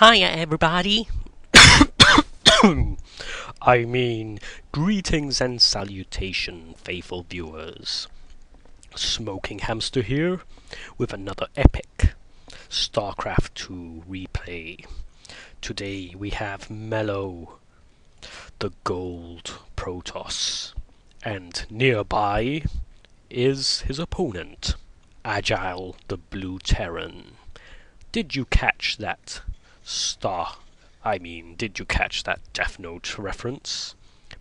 Hiya, everybody. I mean, greetings and salutation, faithful viewers. Smoking Hamster here with another epic StarCraft 2 replay. Today we have Melo, the gold Protoss, and nearby is his opponent, Agile, the blue Terran. Did you catch that did you catch that Death Note reference?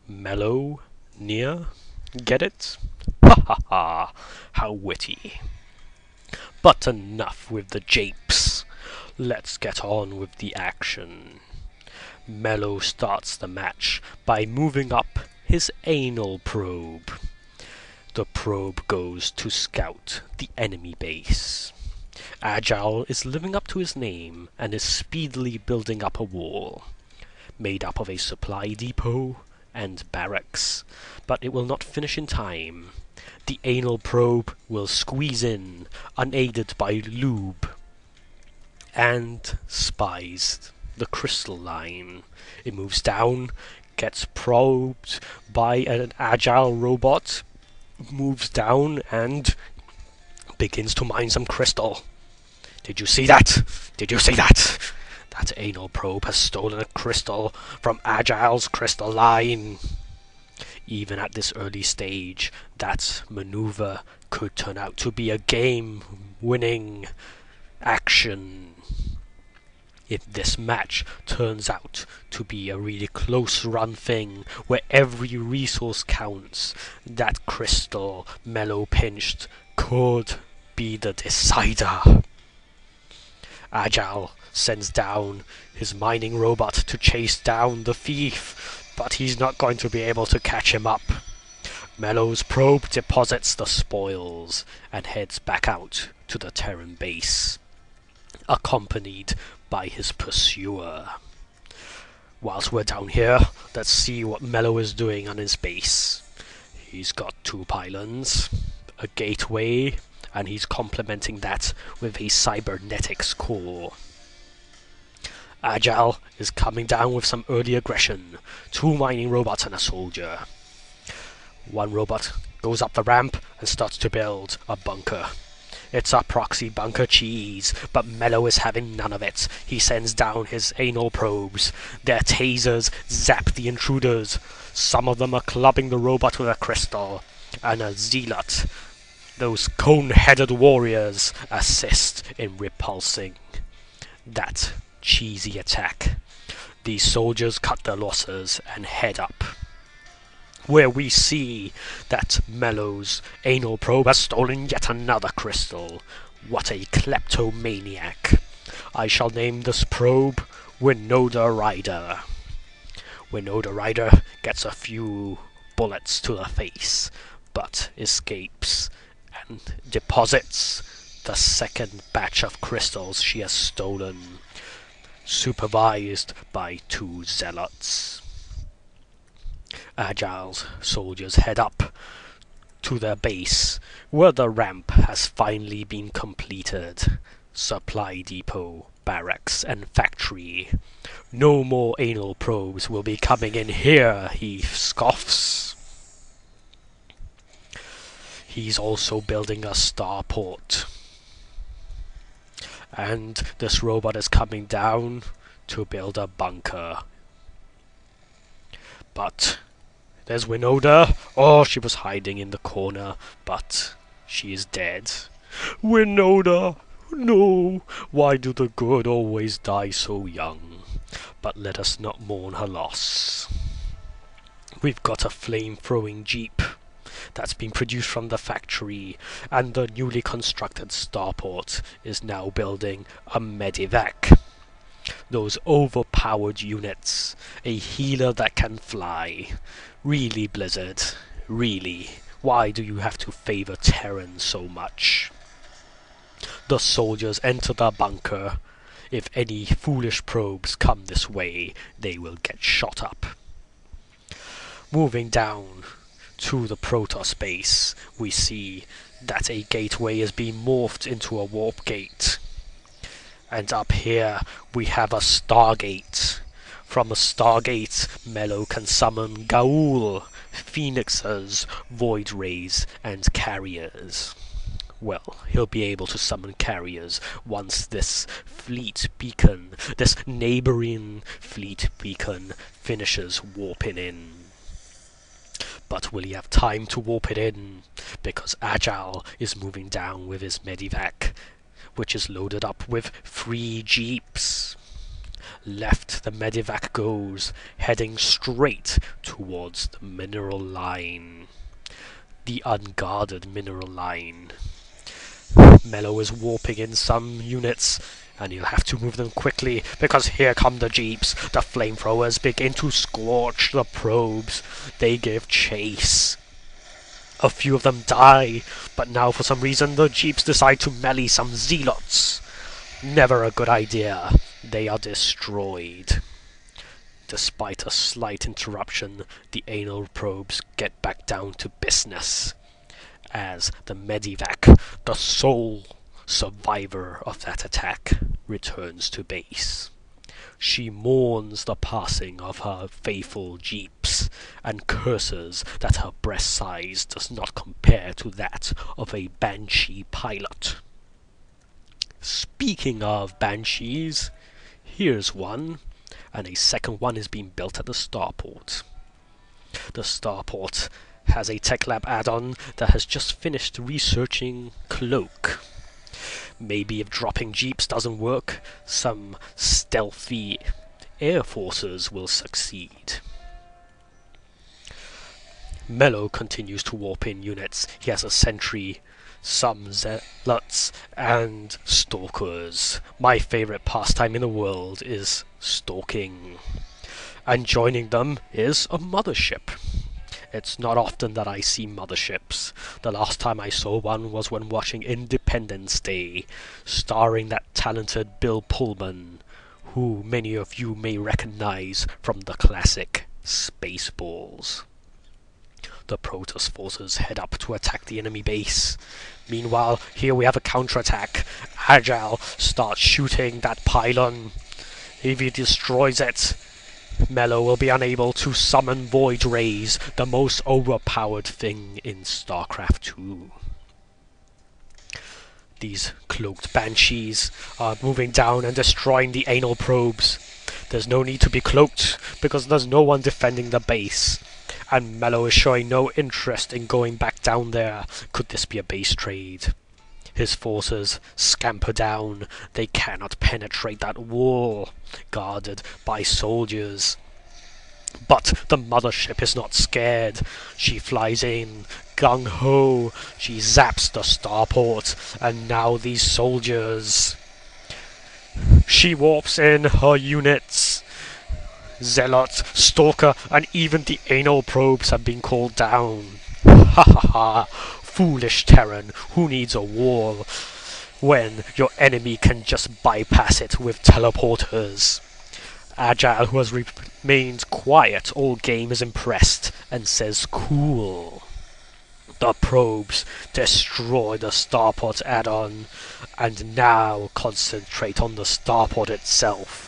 Mellow, near, get it? Ha ha ha, how witty. But enough with the japes. Let's get on with the action. Mellow starts the match by moving up his anal probe. The probe goes to scout the enemy base. Agile is living up to his name and is speedily building up a wall, made up of a supply depot and barracks, but it will not finish in time. The anal probe will squeeze in, unaided by lube, and spies the crystal line. It moves down, gets probed by an agile robot, moves down, and begins to mine some crystal. Did you see that? Did you see that? That anal probe has stolen a crystal from Agile's crystal line. Even at this early stage, that maneuver could turn out to be a game-winning action. If this match turns out to be a really close-run thing, where every resource counts, that crystal Melo pinched could be the decider. Agile sends down his mining robot to chase down the thief, but he's not going to be able to catch him up. Melo's probe deposits the spoils and heads back out to the Terran base, accompanied by his pursuer. Whilst we're down here, let's see what Melo is doing on his base. He's got 2 pylons, a gateway, and he's complementing that with a cybernetics core. Agile is coming down with some early aggression. 2 mining robots and a soldier. One robot goes up the ramp and starts to build a bunker. It's a proxy bunker cheese, but Melo is having none of it. He sends down his anal probes. Their tasers zap the intruders. Some of them are clubbing the robot with a crystal. And a zealot, those cone-headed warriors, assist in repulsing that cheesy attack. These soldiers cut their losses and head up, where we see that Melo's anal probe has stolen yet another crystal. What a kleptomaniac. I shall name this probe Winnoda Rider. Winnoda Rider gets a few bullets to the face, but escapes and deposits the second batch of crystals she has stolen, supervised by 2 zealots. Agile's soldiers head up to their base, where the ramp has finally been completed. Supply depot, barracks, and factory. No more anal probes will be coming in here, he scoffs. He's also building a starport. And this robot is coming down to build a bunker. But there's Winnoda. Oh, she was hiding in the corner, but she is dead. Winnoda! No! Why do the good always die so young? But let us not mourn her loss. We've got a flame-throwing jeep that's been produced from the factory, and the newly constructed starport is now building a medivac. Those overpowered units, a healer that can fly. Really, Blizzard, really, why do you have to favor Terran so much? The soldiers enter the bunker. If any foolish probes come this way, they will get shot up. Moving down to the Protoss base, we see that a gateway is being morphed into a warp gate. And up here we have a Stargate. From a Stargate, Melo can summon Gaul, Phoenixes, Void Rays, and Carriers. Well, he'll be able to summon carriers once this fleet beacon, this neighboring fleet beacon, finishes warping in. But will he have time to warp it in? Because Agile is moving down with his Medivac, which is loaded up with 3 jeeps. Left the Medivac goes, heading straight towards the mineral line. The unguarded mineral line. Melo is warping in some units, and he'll have to move them quickly, because here come the jeeps. The flamethrowers begin to scorch the probes. They give chase. A few of them die, but now for some reason the jeeps decide to melee some zealots. Never a good idea. They are destroyed. Despite a slight interruption, the anal probes get back down to business, as the Medivac, the sole survivor of that attack, returns to base. She mourns the passing of her faithful jeeps, and curses that her breast size does not compare to that of a Banshee pilot. Speaking of Banshees, here's one, and a second one is being built at the starport. The starport has a Tech Lab add-on that has just finished researching Cloak. Maybe if dropping jeeps doesn't work, some stealthy air forces will succeed. Melo continues to warp in units. He has a sentry, some zealots, and stalkers. My favorite pastime in the world is stalking. And joining them is a mothership. It's not often that I see motherships. The last time I saw one was when watching Independence Day, starring that talented Bill Pullman, who many of you may recognize from the classic Spaceballs. The Protoss forces head up to attack the enemy base. Meanwhile, here we have a counterattack. Agile starts shooting that pylon. If he destroys it, Melo will be unable to summon Void Rays, the most overpowered thing in StarCraft 2. These cloaked Banshees are moving down and destroying the anal probes. There's no need to be cloaked, because there's no one defending the base. And Melo is showing no interest in going back down there. Could this be a base trade? His forces scamper down. They cannot penetrate that wall, guarded by soldiers. But the mothership is not scared. She flies in, gung-ho. She zaps the starport, and now these soldiers. She warps in her units. Zealot, Stalker, and even the anal probes have been called down. Ha ha ha! Foolish Terran, who needs a wall when your enemy can just bypass it with teleporters? Agile, who has remained quiet all game, is impressed and says cool. The probes destroy the starport add-on and now concentrate on the starport itself.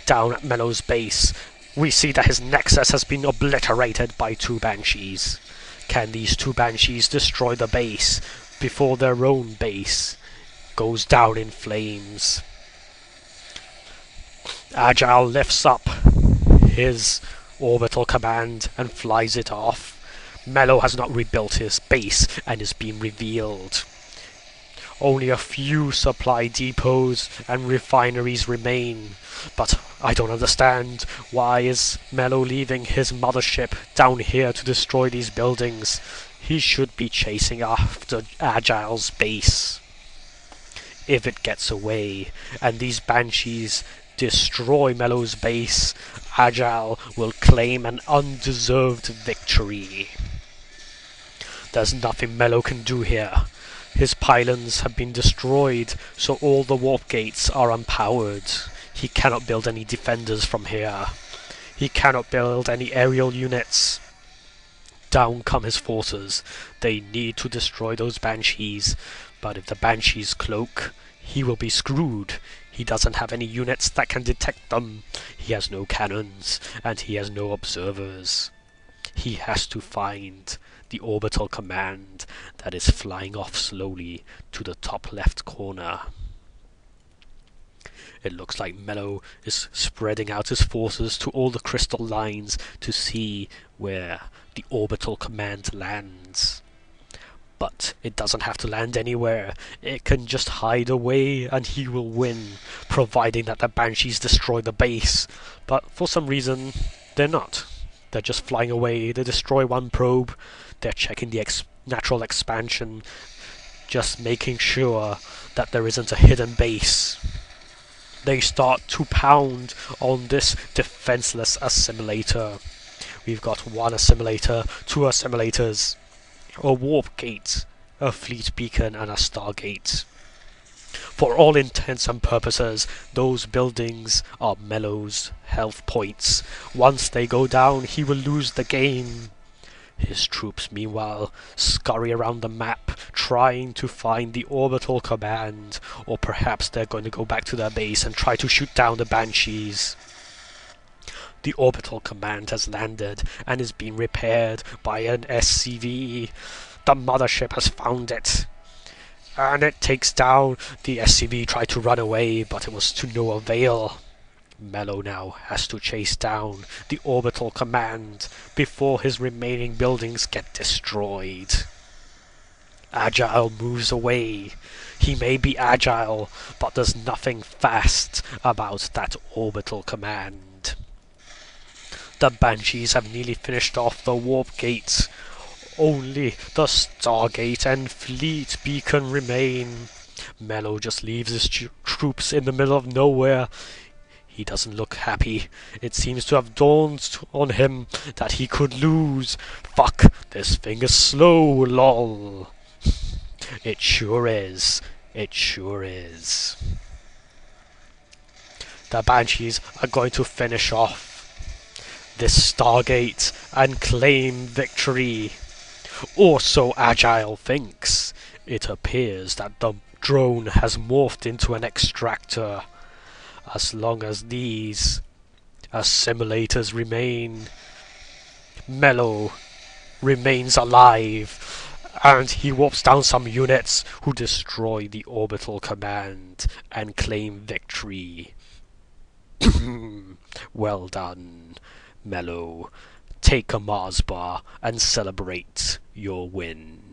Down at Melo's base, we see that his nexus has been obliterated by 2 Banshees. Can these 2 Banshees destroy the base before their own base goes down in flames? Agile lifts up his orbital command and flies it off. Melo has not rebuilt his base and is being revealed. Only a few supply depots and refineries remain, but I don't understand. Why is Melo leaving his mothership down here to destroy these buildings? He should be chasing after Agile's base. If it gets away, and these Banshees destroy Melo's base, Agile will claim an undeserved victory. There's nothing Melo can do here. His pylons have been destroyed, so all the warp gates are unpowered. He cannot build any defenders from here. He cannot build any aerial units. Down come his forces. They need to destroy those Banshees, but if the Banshees cloak, he will be screwed. He doesn't have any units that can detect them. He has no cannons, and he has no observers. He has to find the orbital command that is flying off slowly to the top left corner. It looks like Melo is spreading out his forces to all the crystal lines to see where the orbital command lands. But it doesn't have to land anywhere. It can just hide away and he will win, providing that the Banshees destroy the base. But for some reason, they're not. They're just flying away. They destroy one probe. They're checking the natural expansion, just making sure that there isn't a hidden base. They start to pound on this defenseless assimilator. We've got one assimilator, two assimilators, a warp gate, a fleet beacon, and a stargate. For all intents and purposes, those buildings are Melo's health points. Once they go down, he will lose the game. His troops, meanwhile, scurry around the map, trying to find the orbital command, or perhaps they're going to go back to their base and try to shoot down the Banshees. The orbital command has landed and is being repaired by an SCV. The mothership has found it. And it takes down the SCV, tried to run away, but it was to no avail. Melo now has to chase down the orbital command before his remaining buildings get destroyed. Agile moves away. He may be agile, but there's nothing fast about that orbital command. The Banshees have nearly finished off the warp gate. Only the Stargate and Fleet Beacon remain. Melo just leaves his troops in the middle of nowhere. He doesn't look happy. It seems to have dawned on him that he could lose. Fuck, this thing is slow, lol. It sure is. It sure is. The Banshees are going to finish off this Stargate and claim victory. Or so Agile thinks. It appears that the drone has morphed into an extractor. As long as these assimilators remain, Melo remains alive, and he warps down some units who destroy the orbital command and claim victory. Well done, Melo. Take a Mars bar and celebrate your win.